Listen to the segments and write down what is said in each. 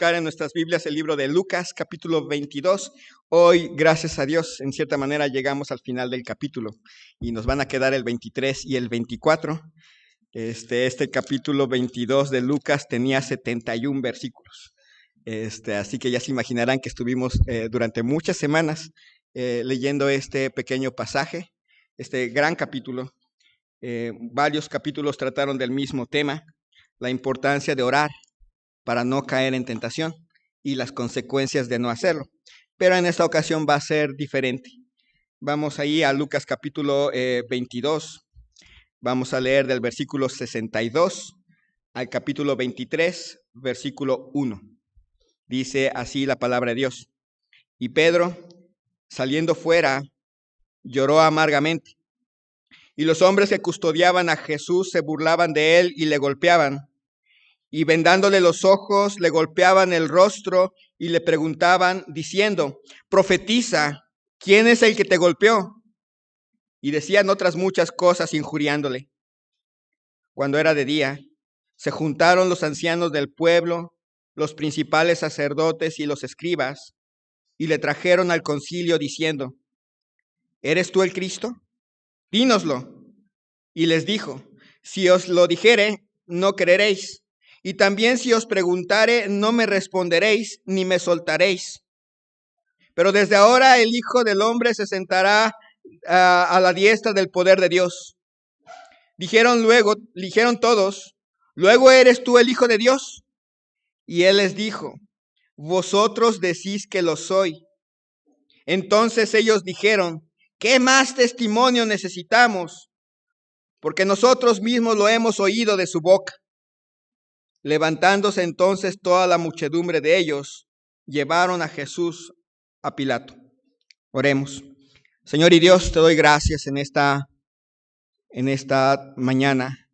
buscar en nuestras Biblias el libro de Lucas, capítulo 22. Hoy, gracias a Dios, en cierta manera llegamos al final del capítulo y nos van a quedar el 23 y el 24. Este capítulo 22 de Lucas tenía 71 versículos. Así que ya se imaginarán que estuvimos durante muchas semanas leyendo este pequeño pasaje, este gran capítulo. Varios capítulos trataron del mismo tema, la importancia de orar para no caer en tentación y las consecuencias de no hacerlo. Pero en esta ocasión va a ser diferente. Vamos ahí a Lucas capítulo 22. Vamos a leer del versículo 62 al capítulo 23, versículo 1. Dice así la palabra de Dios. Y Pedro, saliendo fuera, lloró amargamente. Y los hombres que custodiaban a Jesús se burlaban de él y le golpeaban. Y vendándole los ojos, le golpeaban el rostro y le preguntaban, diciendo, profetiza, ¿quién es el que te golpeó? Y decían otras muchas cosas injuriándole. Cuando era de día, se juntaron los ancianos del pueblo, los principales sacerdotes y los escribas, y le trajeron al concilio diciendo, ¿eres tú el Cristo? Dínoslo. Y les dijo, si os lo dijere, no creeréis. Y también si os preguntare, no me responderéis, ni me soltaréis. Pero desde ahora el Hijo del Hombre se sentará a la diestra del poder de Dios. Dijeron todos, ¿luego eres tú el Hijo de Dios? Y él les dijo, vosotros decís que lo soy. Entonces ellos dijeron, ¿qué más testimonio necesitamos? Porque nosotros mismos lo hemos oído de su boca. Levantándose entonces toda la muchedumbre de ellos, llevaron a Jesús a Pilato. Oremos. Señor y Dios, te doy gracias en esta mañana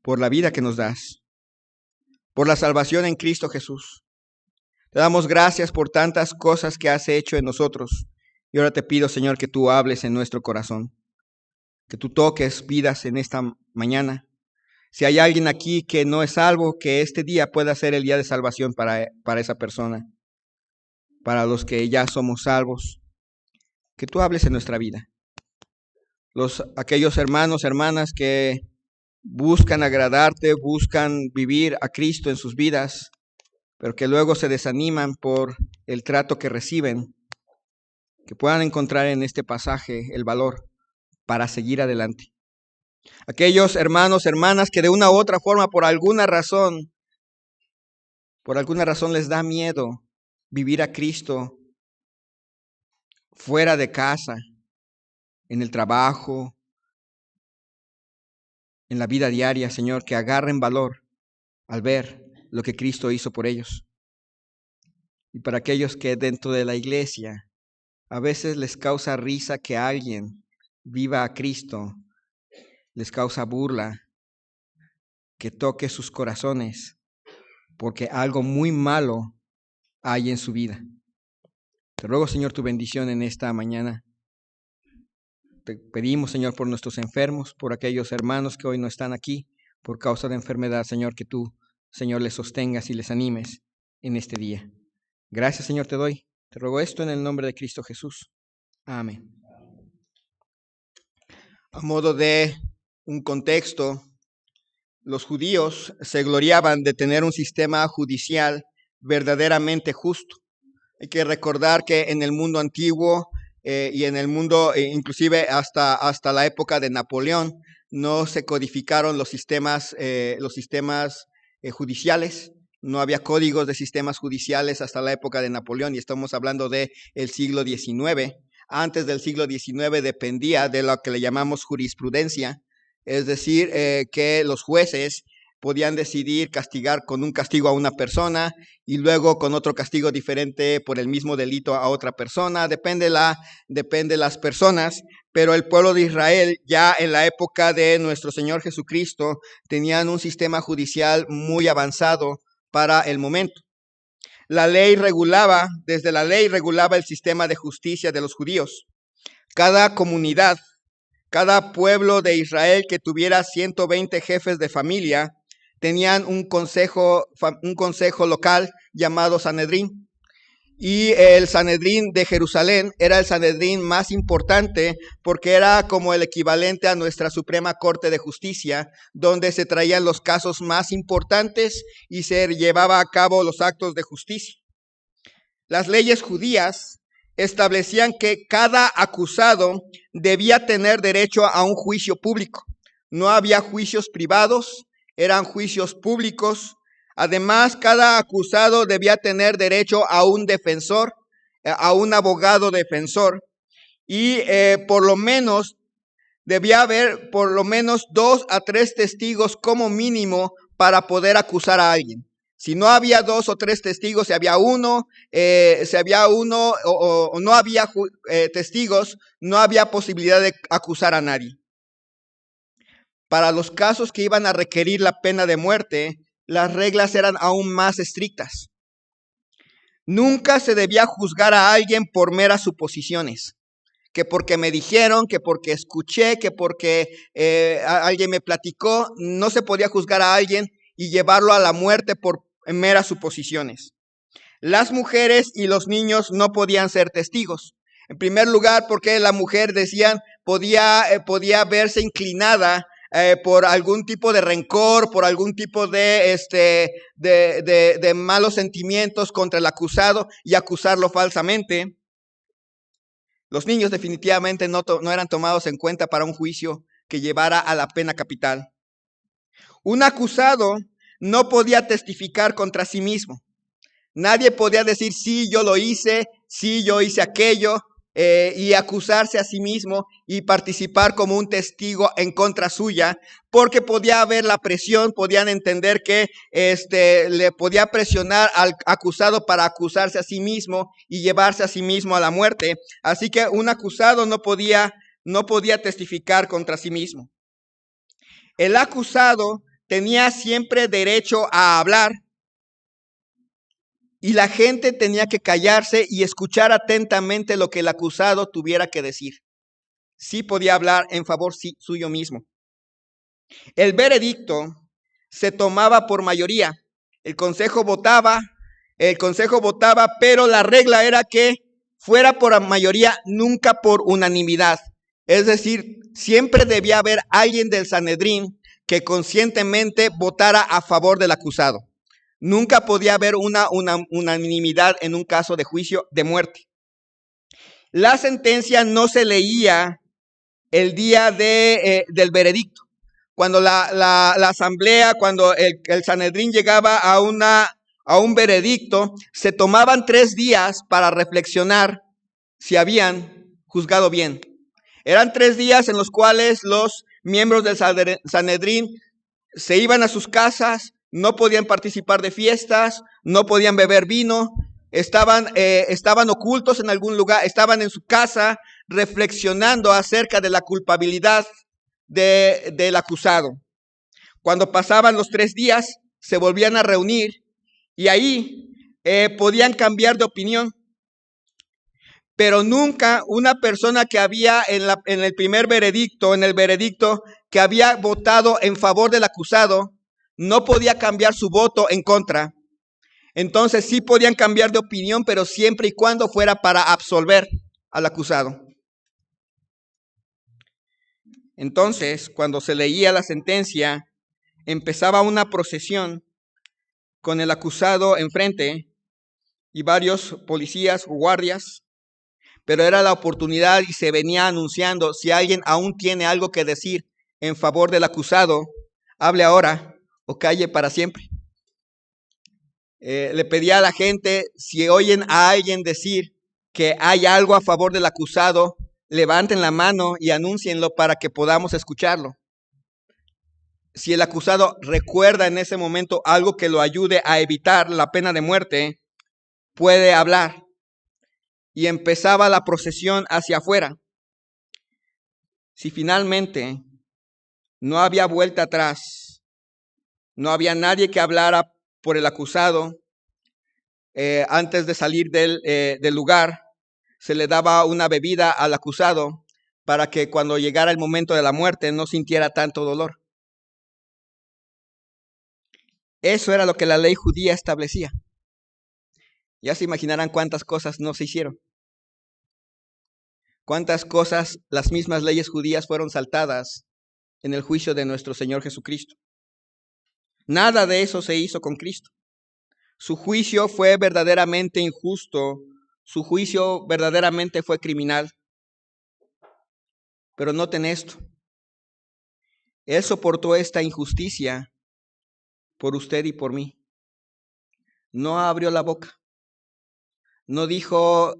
por la vida que nos das, por la salvación en Cristo Jesús. Te damos gracias por tantas cosas que has hecho en nosotros. Y ahora te pido, Señor, que tú hables en nuestro corazón, que tú toques vidas en esta mañana. Si hay alguien aquí que no es salvo, que este día pueda ser el día de salvación para esa persona. Para los que ya somos salvos, que tú hables en nuestra vida. Aquellos hermanos, hermanas que buscan agradarte, buscan vivir a Cristo en sus vidas, pero que luego se desaniman por el trato que reciben, que puedan encontrar en este pasaje el valor para seguir adelante. Aquellos hermanos, hermanas que de una u otra forma, por alguna razón les da miedo vivir a Cristo fuera de casa, en el trabajo, en la vida diaria, Señor, que agarren valor al ver lo que Cristo hizo por ellos. Y para aquellos que dentro de la iglesia a veces les causa risa que alguien viva a Cristo, les causa burla, que toque sus corazones, porque algo muy malo hay en su vida. Te ruego, Señor, tu bendición en esta mañana. Te pedimos, Señor, por nuestros enfermos, por aquellos hermanos que hoy no están aquí por causa de enfermedad, Señor, que tú, Señor, les sostengas y les animes en este día. Gracias, Señor, te doy. Te ruego esto en el nombre de Cristo Jesús. Amén. A modo de un contexto, los judíos se gloriaban de tener un sistema judicial verdaderamente justo. Hay que recordar que en el mundo antiguo y en el mundo, inclusive hasta la época de Napoleón, no se codificaron los sistemas judiciales. No había códigos de sistemas judiciales hasta la época de Napoleón, y estamos hablando del siglo XIX. Antes del siglo XIX dependía de lo que le llamamos jurisprudencia, es decir, que los jueces podían decidir castigar con un castigo a una persona y luego con otro castigo diferente por el mismo delito a otra persona. Depende las personas, pero el pueblo de Israel ya en la época de nuestro Señor Jesucristo tenían un sistema judicial muy avanzado para el momento. Desde la ley regulaba el sistema de justicia de los judíos. Cada comunidad, cada pueblo de Israel que tuviera 120 jefes de familia, tenían un consejo local llamado Sanedrín. Y el Sanedrín de Jerusalén era el Sanedrín más importante porque era como el equivalente a nuestra Suprema Corte de Justicia, donde se traían los casos más importantes y se llevaba a cabo los actos de justicia. Las leyes judías establecían que cada acusado debía tener derecho a un juicio público. No había juicios privados, eran juicios públicos. Además, cada acusado debía tener derecho a un defensor, a un abogado defensor, y por lo menos debía haber por lo menos 2 a 3 testigos como mínimo para poder acusar a alguien. Si no había 2 o 3 testigos, si había uno o no había testigos, no había posibilidad de acusar a nadie. Para los casos que iban a requerir la pena de muerte, las reglas eran aún más estrictas. Nunca se debía juzgar a alguien por meras suposiciones, que porque me dijeron, que porque escuché, que porque alguien me platicó. No se podía juzgar a alguien y llevarlo a la muerte por meras suposiciones. Las mujeres y los niños no podían ser testigos. En primer lugar, porque la mujer, decían, podía verse inclinada por algún tipo de rencor, por algún tipo de malos sentimientos contra el acusado y acusarlo falsamente. Los niños definitivamente no eran tomados en cuenta para un juicio que llevara a la pena capital. Un acusado no podía testificar contra sí mismo. Nadie podía decir, sí, yo lo hice, sí, yo hice aquello, y acusarse a sí mismo y participar como un testigo en contra suya, porque podía haber la presión, podían entender que le podía presionar al acusado para acusarse a sí mismo y llevarse a sí mismo a la muerte. Así que un acusado no podía testificar contra sí mismo. El acusado tenía siempre derecho a hablar, y la gente tenía que callarse y escuchar atentamente lo que el acusado tuviera que decir. Sí podía hablar en favor suyo mismo. El veredicto se tomaba por mayoría. El consejo votaba, pero la regla era que fuera por mayoría, nunca por unanimidad. Es decir, siempre debía haber alguien del Sanedrín que conscientemente votara a favor del acusado. Nunca podía haber una unanimidad en un caso de juicio de muerte. La sentencia no se leía el día del veredicto. Cuando la asamblea, cuando el Sanedrín llegaba a un veredicto, se tomaban 3 días para reflexionar si habían juzgado bien. Eran 3 días en los cuales los miembros del Sanedrín se iban a sus casas, no podían participar de fiestas, no podían beber vino, estaban ocultos en algún lugar, estaban en su casa reflexionando acerca de la culpabilidad del acusado. Cuando pasaban los 3 días, se volvían a reunir y ahí podían cambiar de opinión. Pero nunca una persona que había en el primer veredicto, que había votado en favor del acusado, no podía cambiar su voto en contra. Entonces sí podían cambiar de opinión, pero siempre y cuando fuera para absolver al acusado. Entonces, cuando se leía la sentencia, empezaba una procesión con el acusado enfrente y varios policías o guardias, pero era la oportunidad y se venía anunciando, si alguien aún tiene algo que decir en favor del acusado, hable ahora o calle para siempre. Le pedía a la gente, si oyen a alguien decir que hay algo a favor del acusado, levanten la mano y anúncienlo para que podamos escucharlo. Si el acusado recuerda en ese momento algo que lo ayude a evitar la pena de muerte, puede hablar. Y empezaba la procesión hacia afuera. Si finalmente no había vuelta atrás, no había nadie que hablara por el acusado, antes de salir del lugar, se le daba una bebida al acusado para que cuando llegara el momento de la muerte no sintiera tanto dolor. Eso era lo que la ley judía establecía. Ya se imaginarán cuántas cosas no se hicieron. Cuántas cosas las mismas leyes judías fueron saltadas en el juicio de nuestro Señor Jesucristo. Nada de eso se hizo con Cristo. Su juicio fue verdaderamente injusto. Su juicio verdaderamente fue criminal. Pero noten esto. Él soportó esta injusticia por usted y por mí. No abrió la boca. No dijo,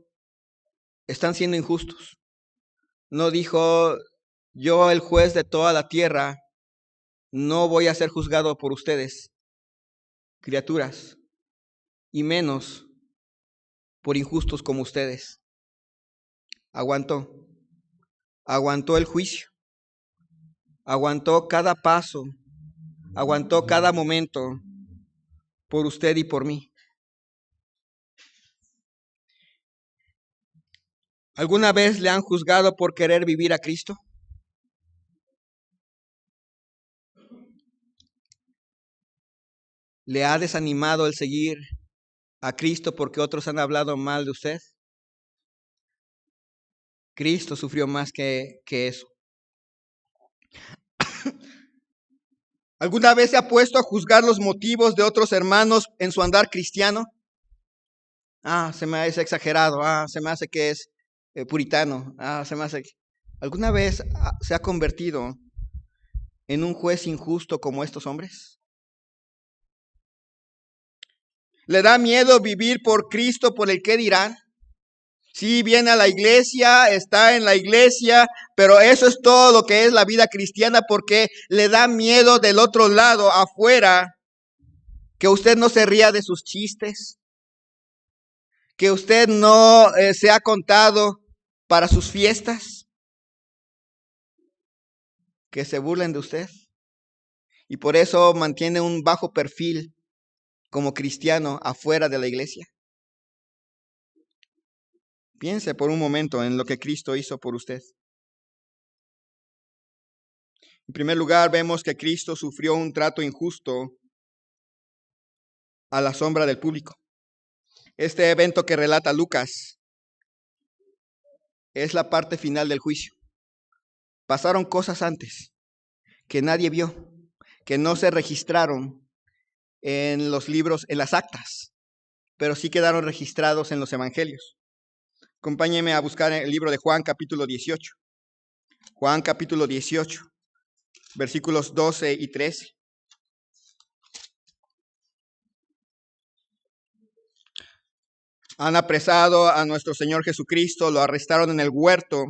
están siendo injustos. No dijo, yo, el juez de toda la tierra, no voy a ser juzgado por ustedes, criaturas, y menos por injustos como ustedes. Aguantó el juicio, aguantó cada paso, aguantó cada momento por usted y por mí. ¿Alguna vez le han juzgado por querer vivir a Cristo? ¿Le ha desanimado el seguir a Cristo porque otros han hablado mal de usted? Cristo sufrió más que eso. ¿Alguna vez se ha puesto a juzgar los motivos de otros hermanos en su andar cristiano? Se me hace exagerado. Se me hace que es puritano. Se me hace... ¿Alguna vez se ha convertido en un juez injusto como estos hombres? ¿Le da miedo vivir por Cristo, por el qué dirán? Sí, viene a la iglesia, está en la iglesia, pero eso es todo lo que es la vida cristiana, porque le da miedo del otro lado, afuera, que usted no se ría de sus chistes, que usted no sea contado para sus fiestas, que se burlen de usted. Y por eso mantiene un bajo perfil como cristiano afuera de la iglesia. Piense por un momento en lo que Cristo hizo por usted. En primer lugar, vemos que Cristo sufrió un trato injusto a la sombra del público. Este evento que relata Lucas es la parte final del juicio. Pasaron cosas antes que nadie vio, que no se registraron en los libros, en las actas, pero sí quedaron registrados en los evangelios. Acompáñenme a buscar el libro de Juan capítulo 18. Juan capítulo 18, versículos 12 y 13. Han apresado a nuestro Señor Jesucristo, lo arrestaron en el huerto.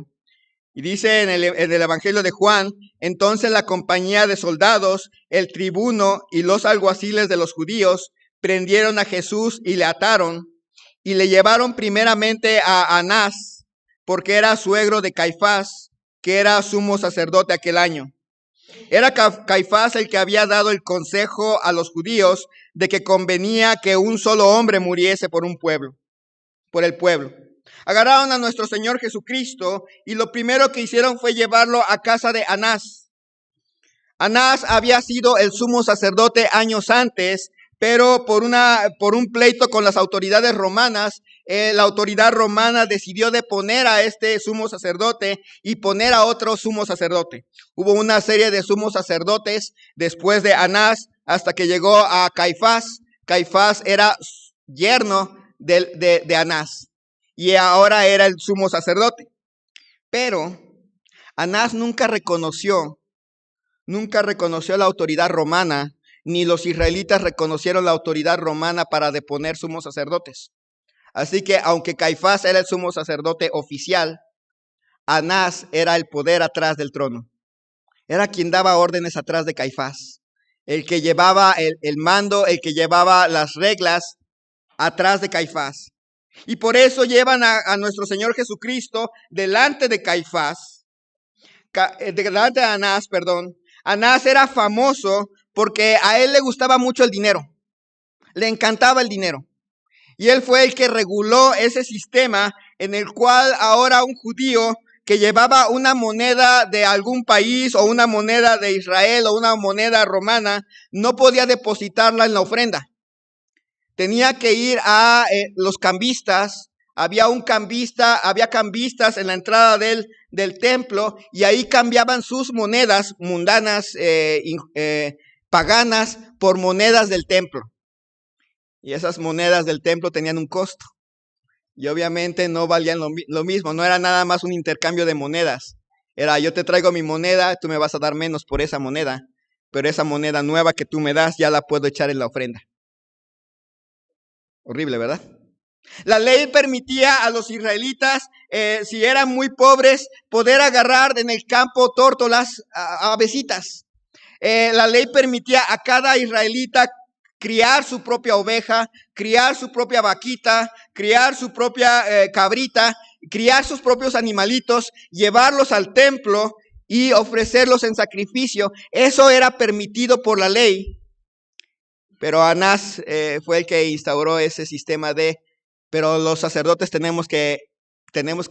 Y dice en el Evangelio de Juan, entonces la compañía de soldados, el tribuno y los alguaciles de los judíos prendieron a Jesús y le ataron y le llevaron primeramente a Anás, porque era suegro de Caifás, que era sumo sacerdote aquel año. Era Caifás el que había dado el consejo a los judíos de que convenía que un solo hombre muriese por el pueblo. Agarraron a nuestro Señor Jesucristo y lo primero que hicieron fue llevarlo a casa de Anás. Anás había sido el sumo sacerdote años antes, pero por un pleito con las autoridades romanas, la autoridad romana decidió deponer a este sumo sacerdote y poner a otro sumo sacerdote. Hubo una serie de sumos sacerdotes después de Anás hasta que llegó a Caifás. Caifás era yerno de Anás y ahora era el sumo sacerdote. Pero Anás nunca reconoció la autoridad romana, ni los israelitas reconocieron la autoridad romana para deponer sumos sacerdotes. Así que aunque Caifás era el sumo sacerdote oficial, Anás era el poder atrás del trono. Era quien daba órdenes atrás de Caifás, el que llevaba el mando, el que llevaba las reglas atrás de Caifás. Y por eso llevan a nuestro Señor Jesucristo delante de Caifás, delante de Anás, perdón. Anás era famoso porque a él le gustaba mucho el dinero, le encantaba el dinero. Y él fue el que reguló ese sistema en el cual ahora un judío que llevaba una moneda de algún país o una moneda de Israel o una moneda romana, no podía depositarla en la ofrenda. Tenía que ir a los cambistas. Había cambistas en la entrada del templo y ahí cambiaban sus monedas mundanas, paganas, por monedas del templo. Y esas monedas del templo tenían un costo. Y obviamente no valían lo mismo, no era nada más un intercambio de monedas. Era, yo te traigo mi moneda, tú me vas a dar menos por esa moneda, pero esa moneda nueva que tú me das ya la puedo echar en la ofrenda. Horrible, ¿verdad? La ley permitía a los israelitas, si eran muy pobres, poder agarrar en el campo tórtolas, avecitas. La ley permitía a cada israelita criar su propia oveja, criar su propia vaquita, criar su propia cabrita, criar sus propios animalitos, llevarlos al templo y ofrecerlos en sacrificio. Eso era permitido por la ley. Pero Anás fue el que instauró ese sistema pero los sacerdotes tenemos que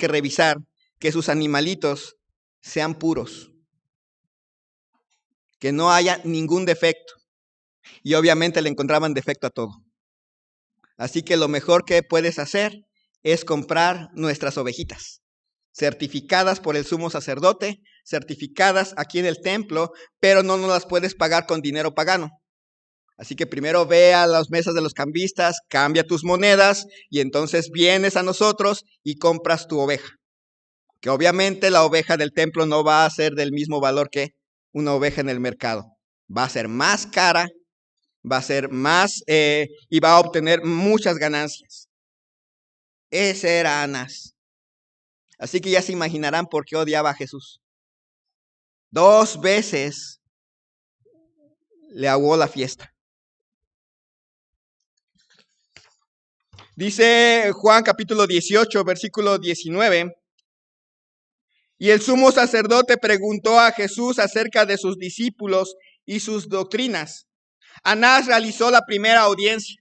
revisar que sus animalitos sean puros, que no haya ningún defecto. Y obviamente le encontraban defecto a todo. Así que lo mejor que puedes hacer es comprar nuestras ovejitas, certificadas por el sumo sacerdote, certificadas aquí en el templo, pero no nos las puedes pagar con dinero pagano. Así que primero ve a las mesas de los cambistas, cambia tus monedas y entonces vienes a nosotros y compras tu oveja. Que obviamente la oveja del templo no va a ser del mismo valor que una oveja en el mercado. Va a ser más cara, va a ser más y va a obtener muchas ganancias. Ese era Anás. Así que ya se imaginarán por qué odiaba a Jesús. 2 veces le aguó la fiesta. Dice Juan capítulo 18, versículo 19. Y el sumo sacerdote preguntó a Jesús acerca de sus discípulos y sus doctrinas. Anás realizó la primera audiencia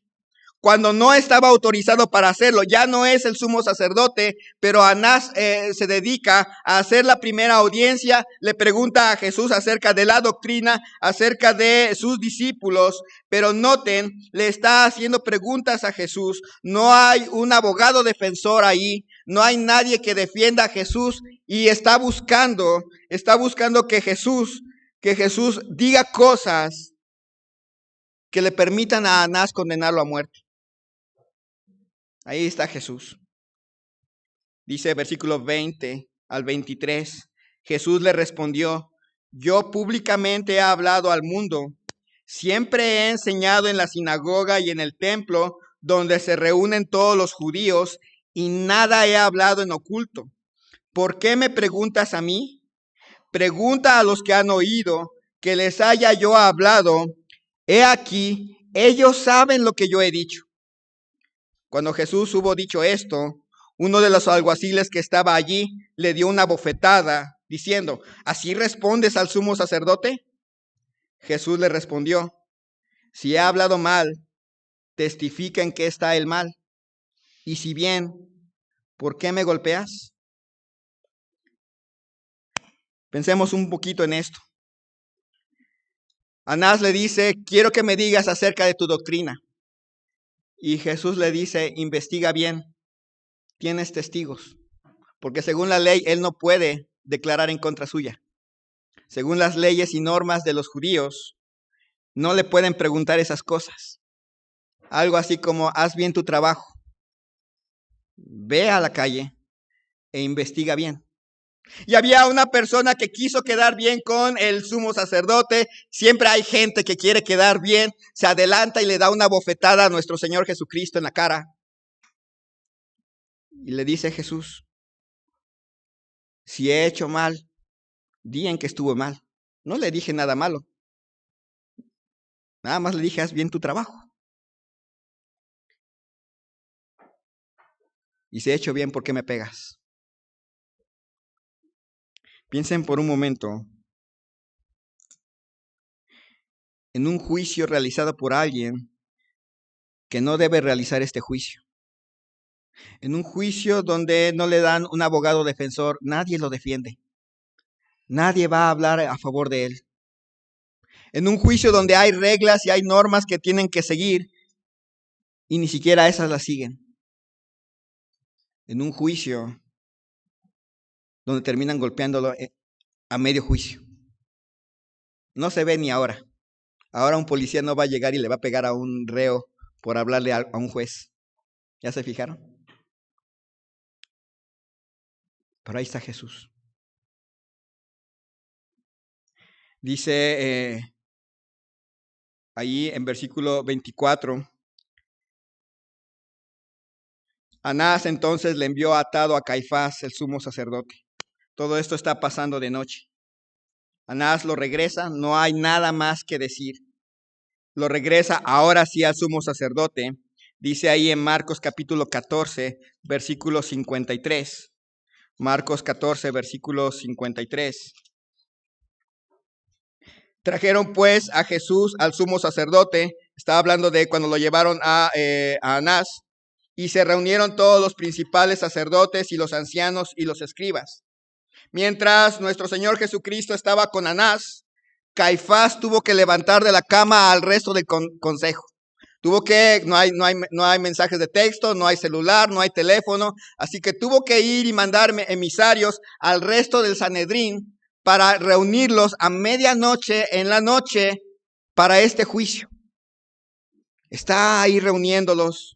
cuando no estaba autorizado para hacerlo. Ya no es el sumo sacerdote, pero Anás se dedica a hacer la primera audiencia. Le pregunta a Jesús acerca de la doctrina, acerca de sus discípulos. Pero noten, le está haciendo preguntas a Jesús. No hay un abogado defensor ahí. No hay nadie que defienda a Jesús. Y está buscando que Jesús diga cosas que le permitan a Anás condenarlo a muerte. Ahí está Jesús. Dice versículo 20 al 23. Jesús le respondió: yo públicamente he hablado al mundo. Siempre he enseñado en la sinagoga y en el templo donde se reúnen todos los judíos y nada he hablado en oculto. ¿Por qué me preguntas a mí? Pregunta a los que han oído que les haya yo hablado. He aquí, ellos saben lo que yo he dicho. Cuando Jesús hubo dicho esto, uno de los alguaciles que estaba allí le dio una bofetada, diciendo: ¿así respondes al sumo sacerdote? Jesús le respondió: si he hablado mal, testifica en qué está el mal. Y si bien, ¿por qué me golpeas? Pensemos un poquito en esto. Anás le dice: quiero que me digas acerca de tu doctrina. Y Jesús le dice: investiga bien, tienes testigos. Porque según la ley, él no puede declarar en contra suya. Según las leyes y normas de los judíos, no le pueden preguntar esas cosas. Algo así como: haz bien tu trabajo, ve a la calle e investiga bien. Y había una persona que quiso quedar bien con el sumo sacerdote. Siempre hay gente que quiere quedar bien, se adelanta y le da una bofetada a nuestro Señor Jesucristo en la cara. Y le dice Jesús: si he hecho mal, di en que estuvo mal. No le dije nada malo. Nada más le dije: haz bien tu trabajo. Y si he hecho bien, ¿por qué me pegas? Piensen por un momento en un juicio realizado por alguien que no debe realizar este juicio. En un juicio donde no le dan un abogado defensor, nadie lo defiende. Nadie va a hablar a favor de él. En un juicio donde hay reglas y hay normas que tienen que seguir y ni siquiera esas las siguen. En un juicio donde terminan golpeándolo a medio juicio. No se ve ni ahora. Ahora un policía no va a llegar y le va a pegar a un reo por hablarle a un juez. ¿Ya se fijaron? Pero ahí está Jesús. Dice ahí en versículo 24, Anás entonces le envió atado a Caifás, el sumo sacerdote. Todo esto está pasando de noche. Anás lo regresa, no hay nada más que decir. Lo regresa ahora sí al sumo sacerdote. Dice ahí en Marcos capítulo 14, versículo 53. Marcos 14, versículo 53. Trajeron pues a Jesús al sumo sacerdote. Estaba hablando de cuando lo llevaron a Anás. Y se reunieron todos los principales sacerdotes y los ancianos y los escribas. Mientras nuestro Señor Jesucristo estaba con Anás, Caifás tuvo que levantar de la cama al resto del consejo. No hay mensajes de texto, no hay celular, no hay teléfono, así que tuvo que ir y mandar emisarios al resto del Sanedrín para reunirlos a medianoche en la noche para este juicio. Está ahí reuniéndolos.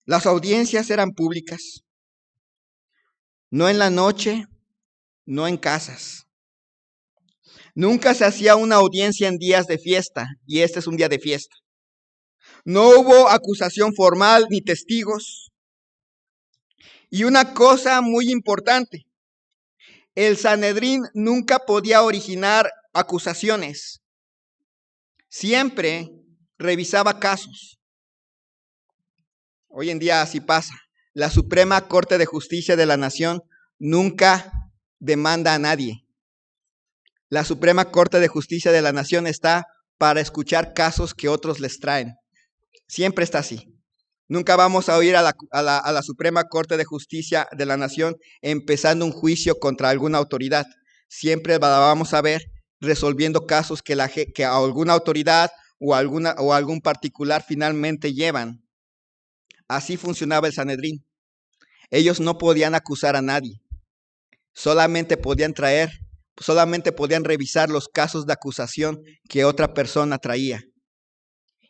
Las audiencias eran públicas, no en la noche, no en casas. Nunca se hacía una audiencia en días de fiesta, y este es un día de fiesta. No hubo acusación formal ni testigos. Y una cosa muy importante, el Sanedrín nunca podía originar acusaciones. Siempre revisaba casos. Hoy en día así pasa. La Suprema Corte de Justicia de la Nación nunca demanda a nadie. La Suprema Corte de Justicia de la Nación está para escuchar casos que otros les traen. Siempre está así. Nunca vamos a oír a la Suprema Corte de Justicia de la Nación empezando un juicio contra alguna autoridad. Siempre la vamos a ver resolviendo casos que a alguna autoridad o algún particular finalmente llevan. Así funcionaba el Sanedrín. Ellos no podían acusar a nadie. Solamente podían revisar los casos de acusación que otra persona traía.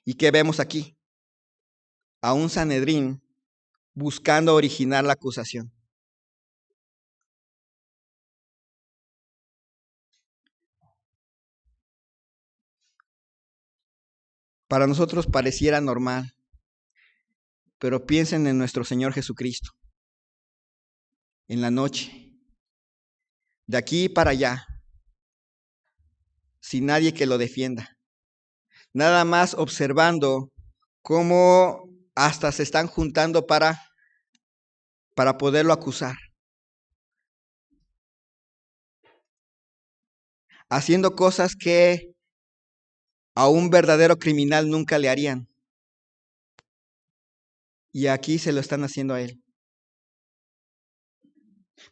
¿Y qué vemos aquí? A un Sanedrín buscando originar la acusación. Para nosotros pareciera normal, pero piensen en nuestro Señor Jesucristo. En la noche, de aquí para allá, sin nadie que lo defienda. Nada más observando cómo hasta se están juntando para poderlo acusar. Haciendo cosas que a un verdadero criminal nunca le harían. Y aquí se lo están haciendo a él.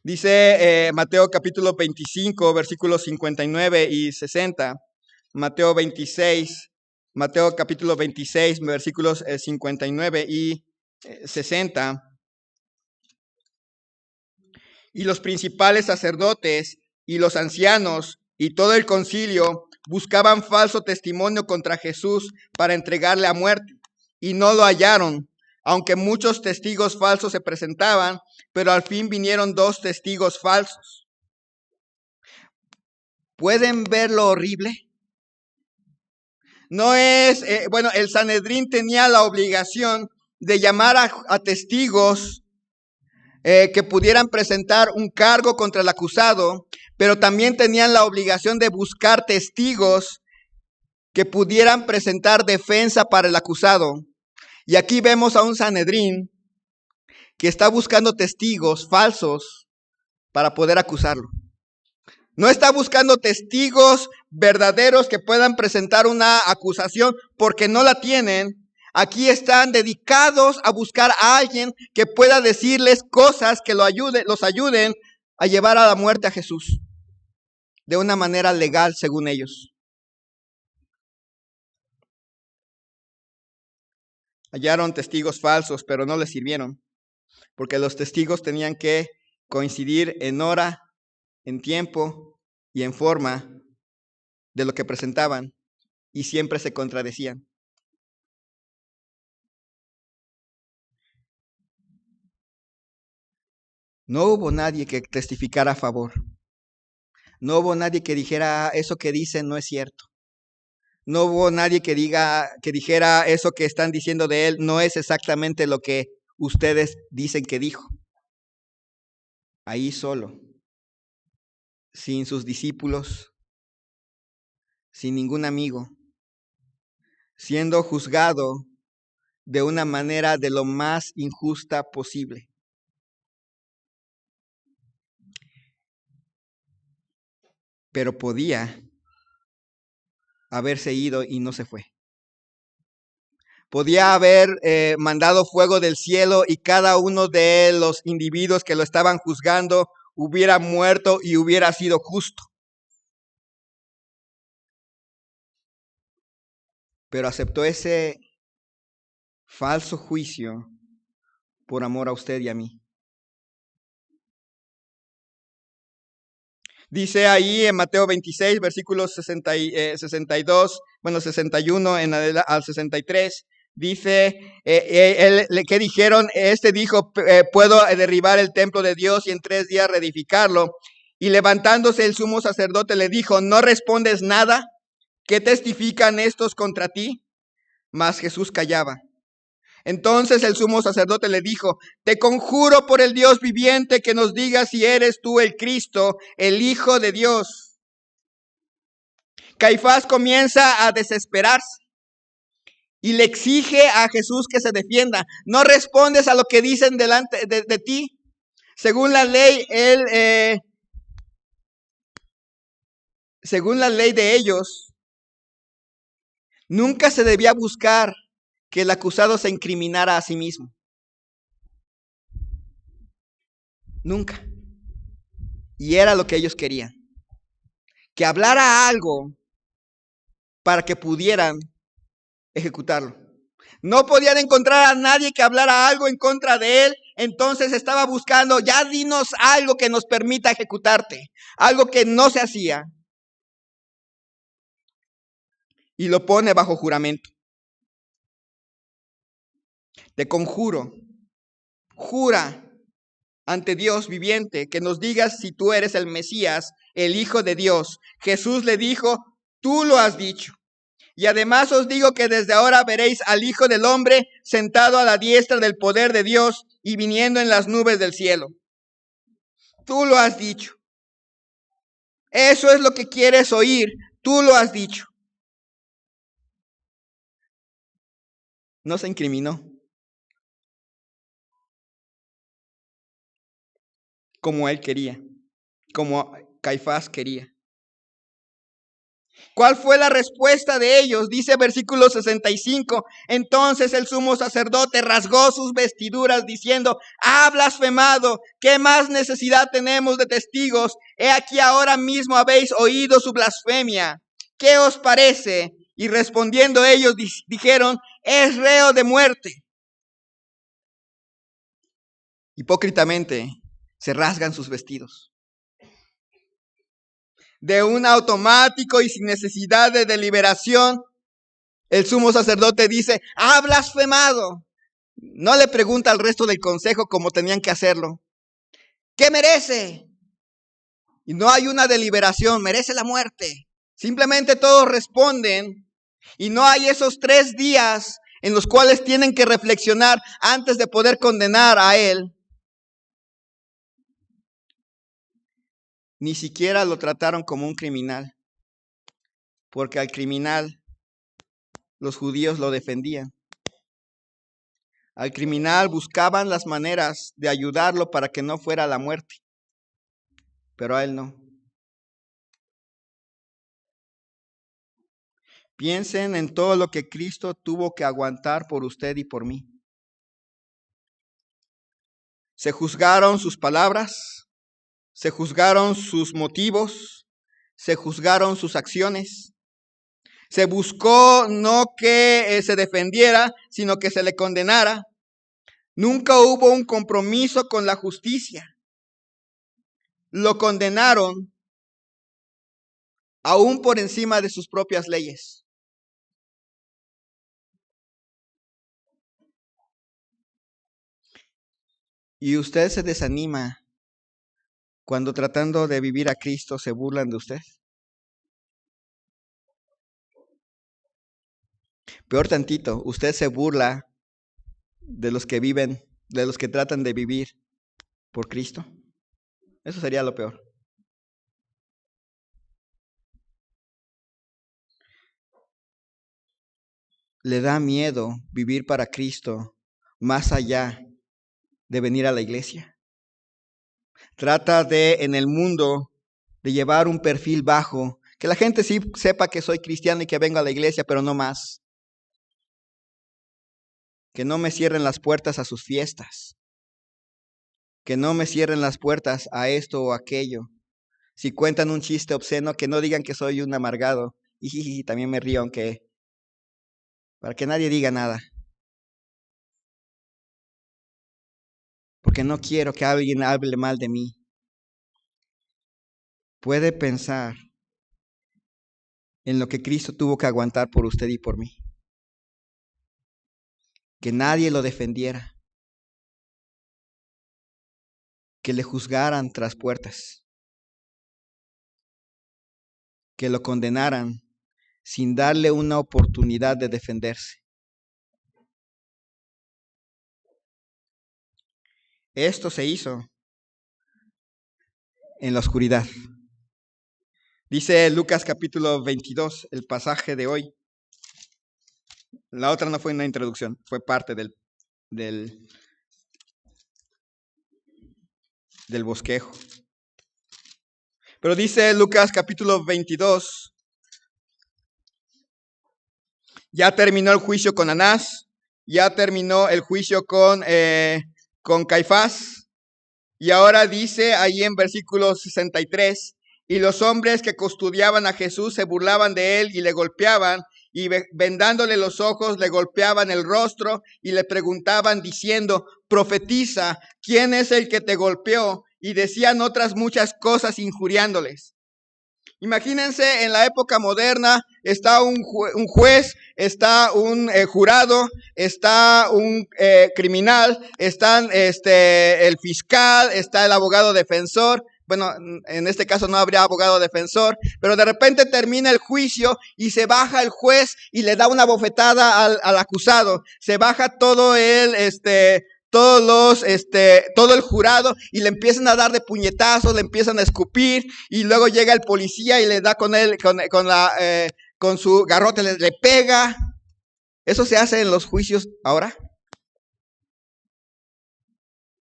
Dice Mateo capítulo 25, versículos 59 y 60. Mateo capítulo 26, versículos 59 y 60. Y los principales sacerdotes y los ancianos y todo el concilio buscaban falso testimonio contra Jesús para entregarle a muerte, y no lo hallaron, aunque muchos testigos falsos se presentaban, pero al fin vinieron 2 testigos falsos. ¿Pueden ver lo horrible? No es, el Sanedrín tenía la obligación de llamar a testigos que pudieran presentar un cargo contra el acusado, pero también tenían la obligación de buscar testigos que pudieran presentar defensa para el acusado. Y aquí vemos a un Sanedrín que está buscando testigos falsos para poder acusarlo. No está buscando testigos verdaderos que puedan presentar una acusación porque no la tienen. Aquí están dedicados a buscar a alguien que pueda decirles cosas que los ayuden a llevar a la muerte a Jesús de una manera legal, según ellos. Hallaron testigos falsos, pero no les sirvieron, porque los testigos tenían que coincidir en hora, en tiempo y en forma de lo que presentaban, y siempre se contradecían. No hubo nadie que testificara a favor. No hubo nadie que dijera eso que dicen no es cierto. No hubo nadie que dijera eso que están diciendo de él no es exactamente lo que ustedes dicen que dijo. Ahí solo, sin sus discípulos, sin ningún amigo, siendo juzgado de una manera de lo más injusta posible. Pero podía haberse ido y no se fue. Podía haber mandado fuego del cielo y cada uno de los individuos que lo estaban juzgando hubiera muerto y hubiera sido justo. Pero aceptó ese falso juicio por amor a usted y a mí. Dice ahí en Mateo 26, versículos 62, 61 al 63, dice, ¿qué dijeron? Este dijo, puedo derribar el templo de Dios y en 3 días reedificarlo. Y levantándose el sumo sacerdote le dijo, ¿no respondes nada? ¿Qué testifican estos contra ti? Mas Jesús callaba. Entonces el sumo sacerdote le dijo, te conjuro por el Dios viviente que nos digas si eres tú el Cristo, el Hijo de Dios. Caifás comienza a desesperarse y le exige a Jesús que se defienda. No respondes a lo que dicen delante de ti. Según la ley, según la ley de ellos, nunca se debía buscar que el acusado se incriminara a sí mismo. Nunca. Y era lo que ellos querían. Que hablara algo para que pudieran ejecutarlo. No podían encontrar a nadie que hablara algo en contra de él. Entonces estaba buscando, ya dinos algo que nos permita ejecutarte. Algo que no se hacía. Y lo pone bajo juramento. Te conjuro, jura ante Dios viviente que nos digas si tú eres el Mesías, el Hijo de Dios. Jesús le dijo, tú lo has dicho. Y además os digo que desde ahora veréis al Hijo del Hombre sentado a la diestra del poder de Dios y viniendo en las nubes del cielo. Tú lo has dicho. Eso es lo que quieres oír. Tú lo has dicho. No se incriminó. Como él quería. Como Caifás quería. ¿Cuál fue la respuesta de ellos? Dice versículo 65. Entonces el sumo sacerdote rasgó sus vestiduras diciendo, ha blasfemado, ¿qué más necesidad tenemos de testigos? He aquí ahora mismo habéis oído su blasfemia. ¿Qué os parece? Y respondiendo ellos dijeron, es reo de muerte. Hipócritamente se rasgan sus vestidos. De un automático y sin necesidad de deliberación, el sumo sacerdote dice, ha blasfemado. No le pregunta al resto del consejo cómo tenían que hacerlo. ¿Qué merece? Y no hay una deliberación, merece la muerte. Simplemente todos responden y no hay esos 3 días en los cuales tienen que reflexionar antes de poder condenar a él. Ni siquiera lo trataron como un criminal, porque al criminal los judíos lo defendían. Al criminal buscaban las maneras de ayudarlo para que no fuera a la muerte, pero a él no. Piensen en todo lo que Cristo tuvo que aguantar por usted y por mí. Se juzgaron sus palabras, se juzgaron sus motivos, se juzgaron sus acciones. Se buscó no que se defendiera, sino que se le condenara. Nunca hubo un compromiso con la justicia. Lo condenaron aún por encima de sus propias leyes. Y usted se desanima cuando tratando de vivir a Cristo se burlan de usted. Peor tantito, usted se burla de los que viven, de los que tratan de vivir por Cristo. Eso sería lo peor. Le da miedo vivir para Cristo más allá de venir a la iglesia. Trata de, en el mundo, de llevar un perfil bajo, que la gente sí sepa que soy cristiano y que vengo a la iglesia, pero no más. Que no me cierren las puertas a sus fiestas. Que no me cierren las puertas a esto o aquello. Si cuentan un chiste obsceno, que no digan que soy un amargado. Y también me río, aunque para que nadie diga nada. Porque no quiero que alguien hable mal de mí. Puede pensar en lo que Cristo tuvo que aguantar por usted y por mí. Que nadie lo defendiera. Que le juzgaran tras puertas. Que lo condenaran sin darle una oportunidad de defenderse. Esto se hizo en la oscuridad. Dice Lucas capítulo 22, el pasaje de hoy. La otra no fue una introducción, fue parte del bosquejo. Pero dice Lucas capítulo 22, ya terminó el juicio con Anás, ya terminó el juicio con Caifás, y ahora dice ahí en versículo 63, y los hombres que custodiaban a Jesús se burlaban de él y le golpeaban, y vendándole los ojos le golpeaban el rostro y le preguntaban diciendo, profetiza, ¿quién es el que te golpeó? Y decían otras muchas cosas injuriándoles. Imagínense, en la época moderna está un juez, está un jurado, está un criminal, están el fiscal, está el abogado defensor. Bueno, en este caso no habría abogado defensor, pero de repente termina el juicio y se baja el juez y le da una bofetada al acusado. Se baja todo todo el jurado y le empiezan a dar de puñetazos, le empiezan a escupir y luego llega el policía y le da con su garrote, le pega. ¿Eso se hace en los juicios ahora?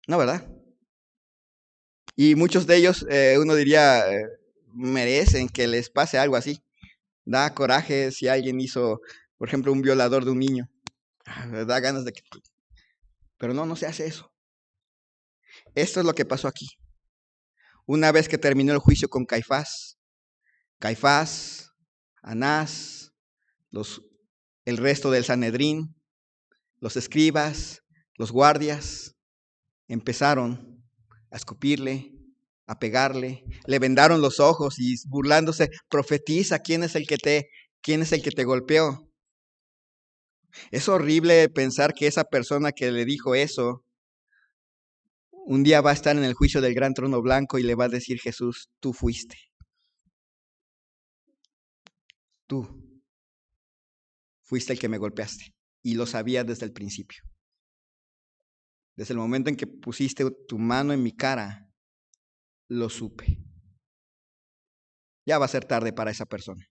No, ¿verdad? Y muchos de ellos, uno diría, merecen que les pase algo así. Da coraje si alguien hizo, por ejemplo, un violador de un niño. Da ganas de que... Pero no se hace eso. Esto es lo que pasó aquí. Una vez que terminó el juicio con Caifás, Anás, el resto del Sanedrín, los escribas, los guardias, empezaron a escupirle, a pegarle, le vendaron los ojos y burlándose, profetiza, ¿quién es el que te golpeó? Es horrible pensar que esa persona que le dijo eso, un día va a estar en el juicio del gran trono blanco y le va a decir Jesús, tú fuiste. Tú fuiste el que me golpeaste. Y lo sabía desde el principio. Desde el momento en que pusiste tu mano en mi cara, lo supe. Ya va a ser tarde para esa persona.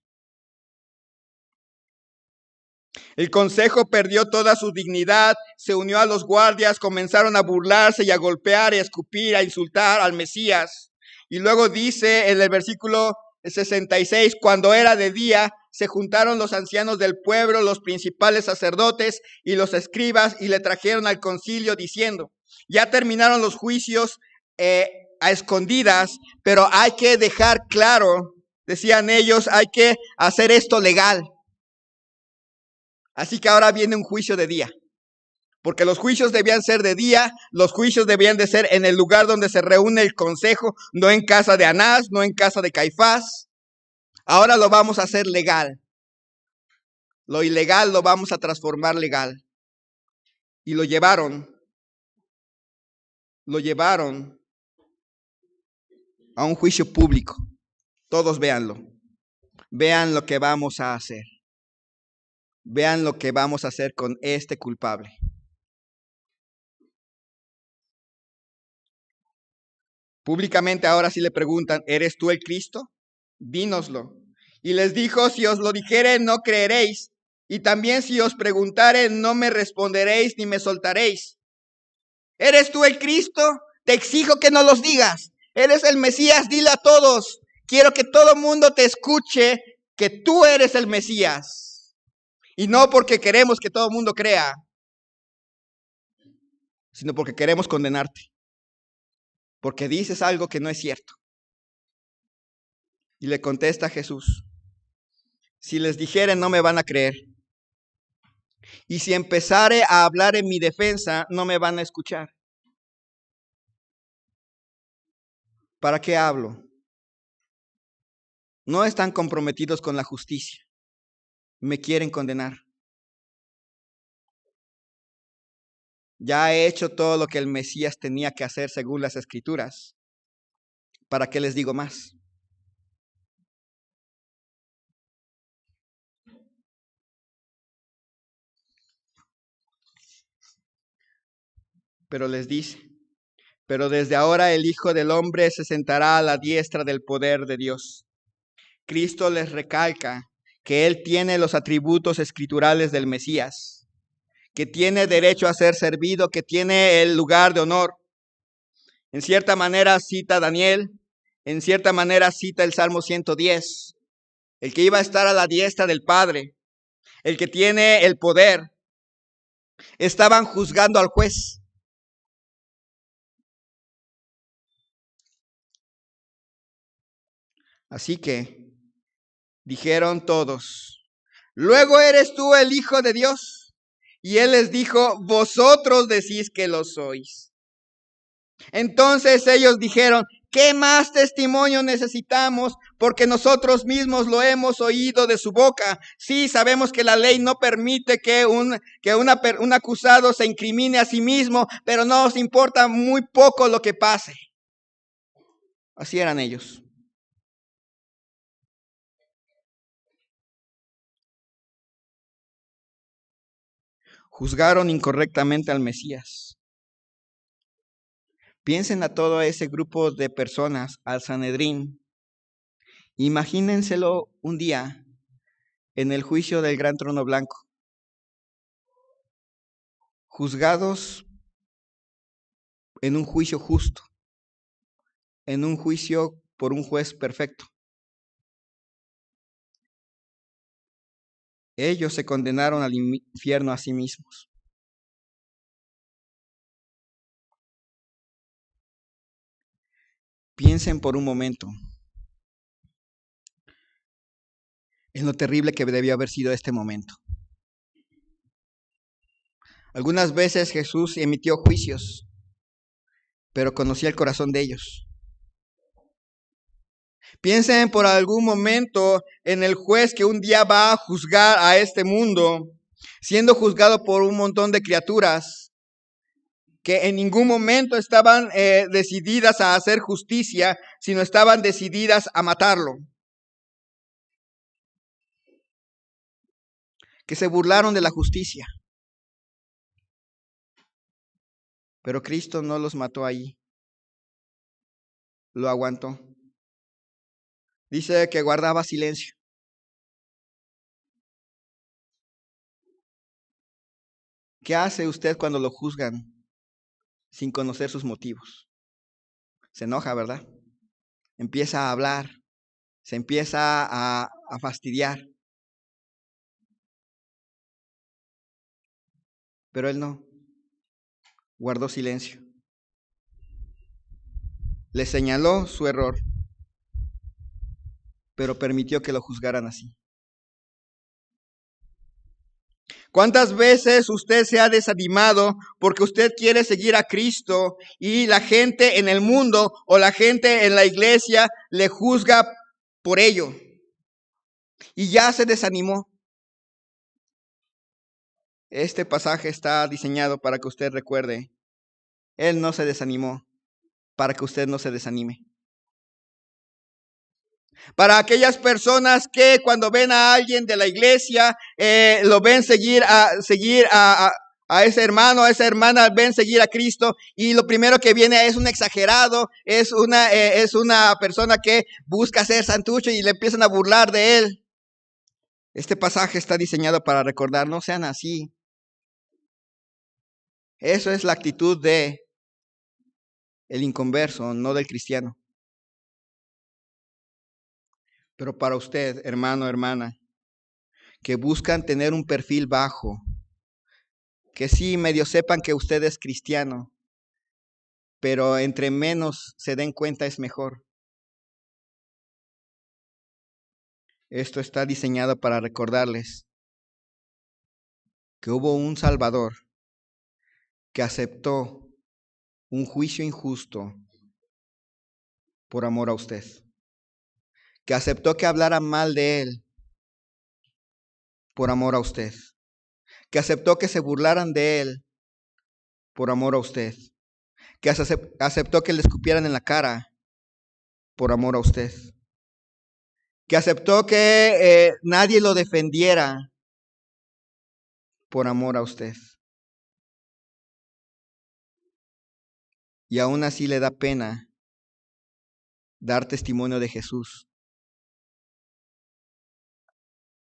El consejo perdió toda su dignidad, se unió a los guardias, comenzaron a burlarse y a golpear y a escupir, a insultar al Mesías. Y luego dice en el versículo 66, cuando era de día, se juntaron los ancianos del pueblo, los principales sacerdotes y los escribas, y le trajeron al concilio diciendo: ya terminaron los juicios a escondidas, pero hay que dejar claro, decían ellos, hay que hacer esto legal. Así que ahora viene un juicio de día. Porque los juicios debían ser de día, los juicios debían de ser en el lugar donde se reúne el consejo, no en casa de Anás, no en casa de Caifás. Ahora lo vamos a hacer legal. Lo ilegal lo vamos a transformar legal. Y lo llevaron a un juicio público. Todos véanlo. Vean lo que vamos a hacer. Vean lo que vamos a hacer con este culpable. Públicamente ahora sí le preguntan: ¿eres tú el Cristo? Dínoslo. Y les dijo: si os lo dijere, no creeréis. Y también si os preguntare, no me responderéis ni me soltaréis. ¿Eres tú el Cristo? Te exijo que no los digas. ¿Eres el Mesías? Dile a todos. Quiero que todo el mundo te escuche que tú eres el Mesías. Y no porque queremos que todo el mundo crea, sino porque queremos condenarte. Porque dices algo que no es cierto. Y le contesta Jesús: si les dijere, no me van a creer. Y si empezare a hablar en mi defensa, no me van a escuchar. ¿Para qué hablo? No están comprometidos con la justicia. Me quieren condenar. Ya he hecho todo lo que el Mesías tenía que hacer según las Escrituras. ¿Para qué les digo más? Pero les dice: pero desde ahora el Hijo del Hombre se sentará a la diestra del poder de Dios. Cristo les recalca que Él tiene los atributos escriturales del Mesías, que tiene derecho a ser servido, que tiene el lugar de honor. En cierta manera cita Daniel, en cierta manera cita el Salmo 110, el que iba a estar a la diestra del Padre, el que tiene el poder. Estaban juzgando al juez. Así que dijeron todos: ¿luego eres tú el Hijo de Dios? Y él les dijo: vosotros decís que lo sois. Entonces ellos dijeron: ¿qué más testimonio necesitamos? Porque nosotros mismos lo hemos oído de su boca. Sí, sabemos que la ley no permite que un acusado se incrimine a sí mismo, pero no nos importa muy poco lo que pase. Así eran ellos. Juzgaron incorrectamente al Mesías. Piensen a todo ese grupo de personas, al Sanedrín. Imagínenselo un día en el juicio del gran trono blanco. Juzgados en un juicio justo, en un juicio por un juez perfecto. Ellos se condenaron al infierno a sí mismos. Piensen por un momento en lo terrible que debió haber sido este momento. Algunas veces Jesús emitió juicios, pero conocía el corazón de ellos. Piensen por algún momento en el juez que un día va a juzgar a este mundo, siendo juzgado por un montón de criaturas que en ningún momento estaban decididas a hacer justicia, sino estaban decididas a matarlo. Que se burlaron de la justicia. Pero Cristo no los mató ahí. Lo aguantó. Dice que guardaba silencio. ¿Qué hace usted cuando lo juzgan sin conocer sus motivos? Se enoja, ¿verdad? Empieza a hablar. se empieza a fastidiar. Pero él no, guardó silencio. Le señaló su error, pero permitió que lo juzgaran así. ¿Cuántas veces usted se ha desanimado porque usted quiere seguir a Cristo y la gente en el mundo o la gente en la iglesia le juzga por ello? Y ya se desanimó. Este pasaje está diseñado para que usted recuerde, Él no se desanimó, para que usted no se desanime. Para aquellas personas que cuando ven a alguien de la iglesia, lo ven seguir a ese hermano, a esa hermana, ven seguir a Cristo y lo primero que viene es un exagerado, es una persona que busca ser santucho y le empiezan a burlar de él. Este pasaje está diseñado para recordar, no sean así. Eso es la actitud de el inconverso, no del cristiano. Pero para usted, hermano, hermana, que buscan tener un perfil bajo, que sí medio sepan que usted es cristiano, pero entre menos se den cuenta es mejor. Esto está diseñado para recordarles que hubo un Salvador que aceptó un juicio injusto por amor a usted, que aceptó que hablaran mal de él por amor a usted, que aceptó que se burlaran de él por amor a usted, que aceptó que le escupieran en la cara por amor a usted, que aceptó que nadie lo defendiera por amor a usted. Y aún así le da pena dar testimonio de Jesús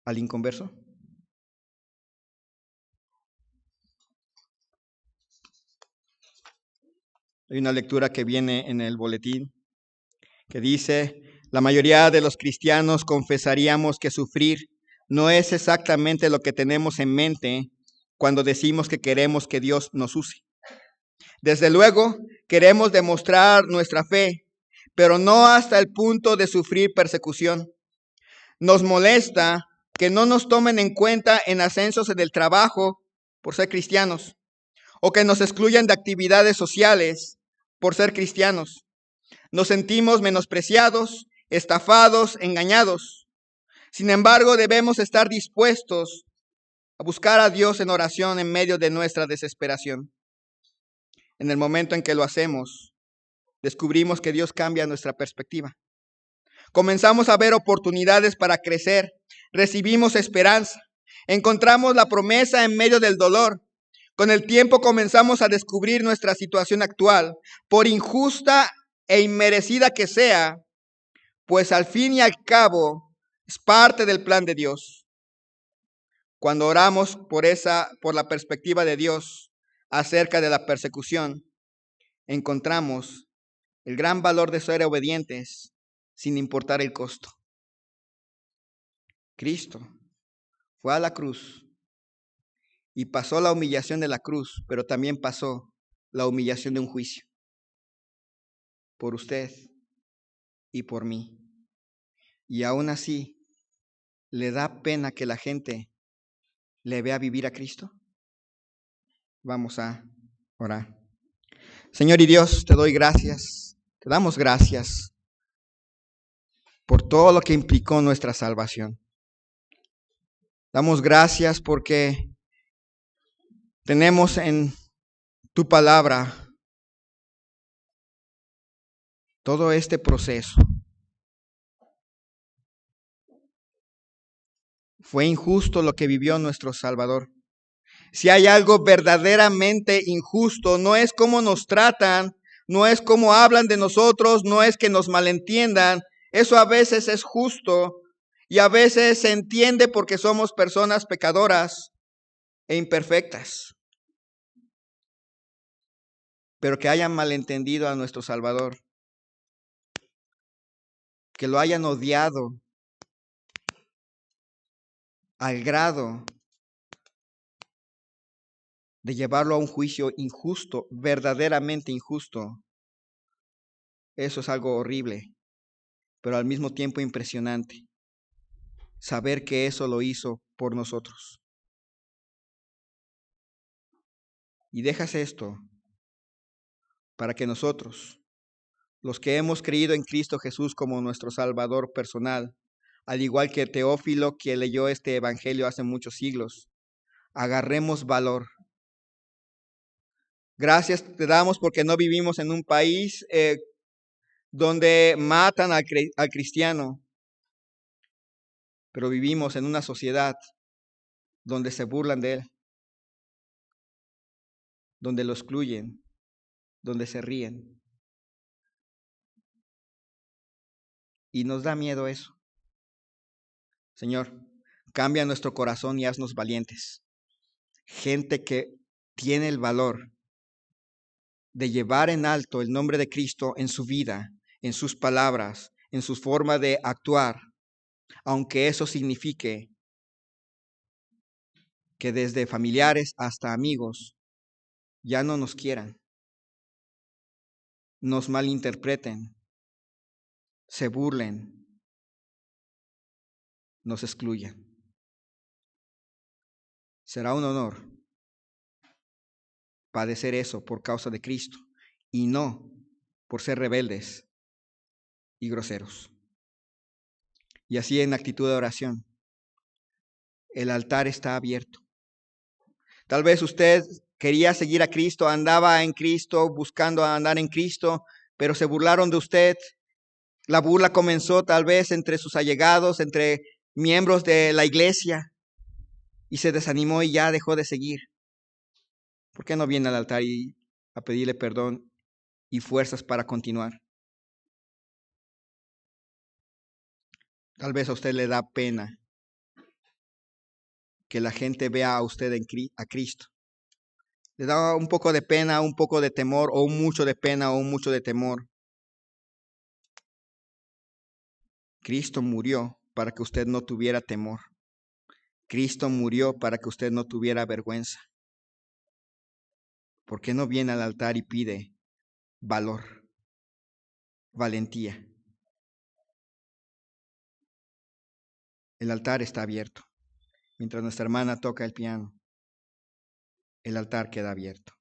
al inconverso. Hay una lectura que viene en el boletín que dice, la mayoría de los cristianos confesaríamos que sufrir no es exactamente lo que tenemos en mente cuando decimos que queremos que Dios nos use. Desde luego, queremos demostrar nuestra fe, pero no hasta el punto de sufrir persecución. Nos molesta que no nos tomen en cuenta en ascensos en el trabajo por ser cristianos, o que nos excluyan de actividades sociales por ser cristianos. Nos sentimos menospreciados, estafados, engañados. Sin embargo, debemos estar dispuestos a buscar a Dios en oración en medio de nuestra desesperación. En el momento en que lo hacemos, descubrimos que Dios cambia nuestra perspectiva. Comenzamos a ver oportunidades para crecer, recibimos esperanza, encontramos la promesa en medio del dolor. Con el tiempo comenzamos a descubrir nuestra situación actual, por injusta e inmerecida que sea, pues al fin y al cabo es parte del plan de Dios. Cuando oramos por la perspectiva de Dios acerca de la persecución, encontramos el gran valor de ser obedientes sin importar el costo. Cristo fue a la cruz y pasó la humillación de la cruz, pero también pasó la humillación de un juicio por usted y por mí. Y aún así, ¿le da pena que la gente le vea vivir a Cristo? Vamos a orar. Señor y Dios, te doy gracias, te damos gracias por todo lo que implicó nuestra salvación. Damos gracias porque tenemos en tu palabra todo este proceso. Fue injusto lo que vivió nuestro Salvador. Si hay algo verdaderamente injusto, no es cómo nos tratan, no es cómo hablan de nosotros, no es que nos malentiendan. Eso a veces es justo y a veces se entiende porque somos personas pecadoras e imperfectas. Pero que hayan malentendido a nuestro Salvador que lo hayan odiado al grado de llevarlo a un juicio injusto, verdaderamente injusto. Eso es algo horrible, pero al mismo tiempo impresionante. Saber que eso lo hizo por nosotros. Y dejas esto para que nosotros, los que hemos creído en Cristo Jesús como nuestro Salvador personal, al igual que Teófilo, que leyó este evangelio hace muchos siglos, agarremos valor. Gracias te damos porque no vivimos en un país donde matan al cristiano, pero vivimos en una sociedad donde se burlan de él, donde lo excluyen, donde se ríen. Y nos da miedo eso. Señor, cambia nuestro corazón y haznos valientes. Gente que tiene el valor de llevar en alto el nombre de Cristo en su vida, en sus palabras, en su forma de actuar, aunque eso signifique que desde familiares hasta amigos ya no nos quieran, nos malinterpreten, se burlen, nos excluyan. Será un honor padecer eso por causa de Cristo y no por ser rebeldes y groseros. Y así en actitud de oración, el altar está abierto. Tal vez usted quería seguir a Cristo, andaba en Cristo, buscando andar en Cristo, pero se burlaron de usted. La burla comenzó tal vez entre sus allegados, entre miembros de la iglesia, y se desanimó y ya dejó de seguir. ¿Por qué no viene al altar y a pedirle perdón y fuerzas para continuar? Tal vez a usted le da pena que la gente vea a usted a Cristo. Le da un poco de pena, un poco de temor, o mucho de pena, o mucho de temor. Cristo murió para que usted no tuviera temor. Cristo murió para que usted no tuviera vergüenza. ¿Por qué no viene al altar y pide valor, valentía? El altar está abierto. Mientras nuestra hermana toca el piano, el altar queda abierto.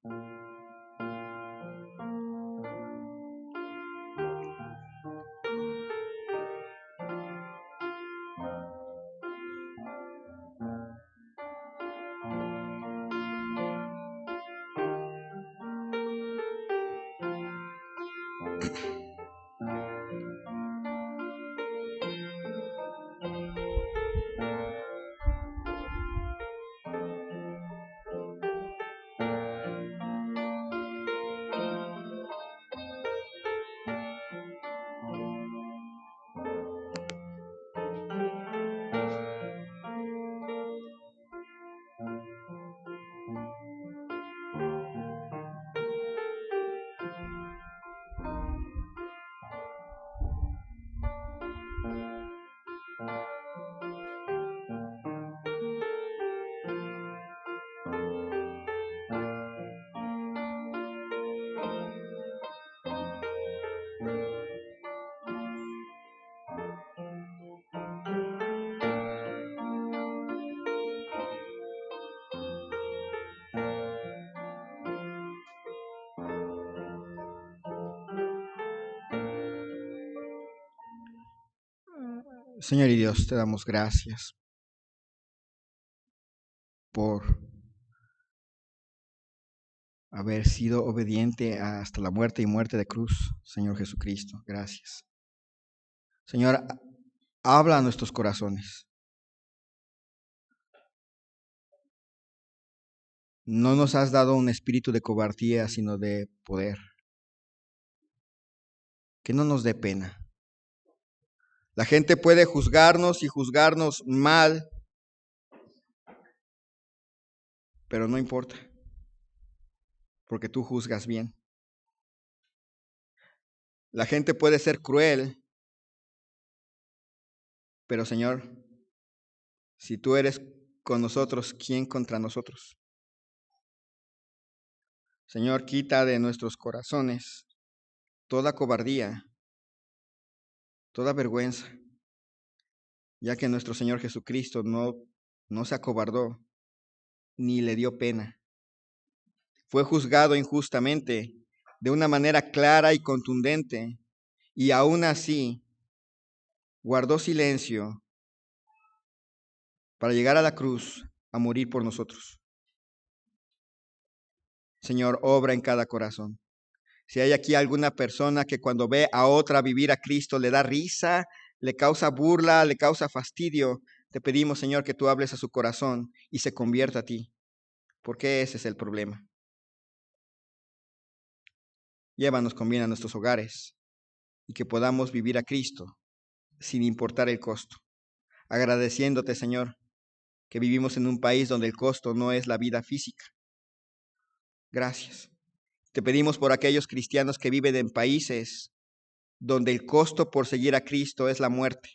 Señor y Dios, te damos gracias por haber sido obediente hasta la muerte y muerte de cruz, Señor Jesucristo. Gracias. Señor, habla a nuestros corazones. No nos has dado un espíritu de cobardía, sino de poder. Que no nos dé pena. La gente puede juzgarnos y juzgarnos mal, pero no importa, porque tú juzgas bien. La gente puede ser cruel, Pero Señor, si tú eres con nosotros, ¿quién contra nosotros? Señor, quita de nuestros corazones toda cobardía, toda vergüenza, ya que nuestro Señor Jesucristo no se acobardó ni le dio pena. Fue juzgado injustamente de una manera clara y contundente, y aún así guardó silencio para llegar a la cruz a morir por nosotros. Señor, obra en cada corazón. Si hay aquí alguna persona que cuando ve a otra vivir a Cristo le da risa, le causa burla, le causa fastidio, te pedimos, Señor, que tú hables a su corazón y se convierta a ti, porque ese es el problema. Llévanos con bien a nuestros hogares y que podamos vivir a Cristo sin importar el costo. Agradeciéndote, Señor, que vivimos en un país donde el costo no es la vida física. Gracias. Te pedimos por aquellos cristianos que viven en países donde el costo por seguir a Cristo es la muerte.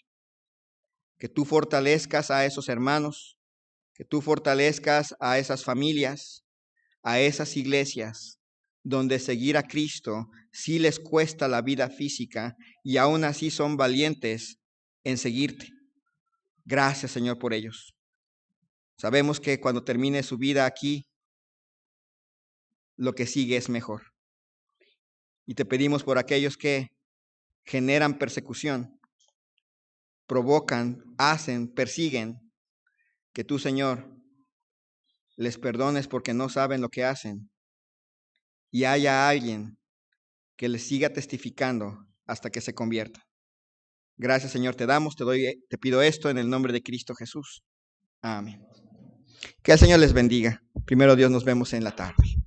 Que tú fortalezcas a esos hermanos, que tú fortalezcas a esas familias, a esas iglesias, donde seguir a Cristo sí les cuesta la vida física y aún así son valientes en seguirte. Gracias, Señor, por ellos. Sabemos que cuando termine su vida aquí, lo que sigue es mejor. Y te pedimos por aquellos que generan persecución, provocan, hacen, persiguen, que tú, Señor, les perdones porque no saben lo que hacen y haya alguien que les siga testificando hasta que se convierta. Gracias, Señor, te pido esto en el nombre de Cristo Jesús. Amén. Que el Señor les bendiga. Primero Dios, nos vemos en la tarde.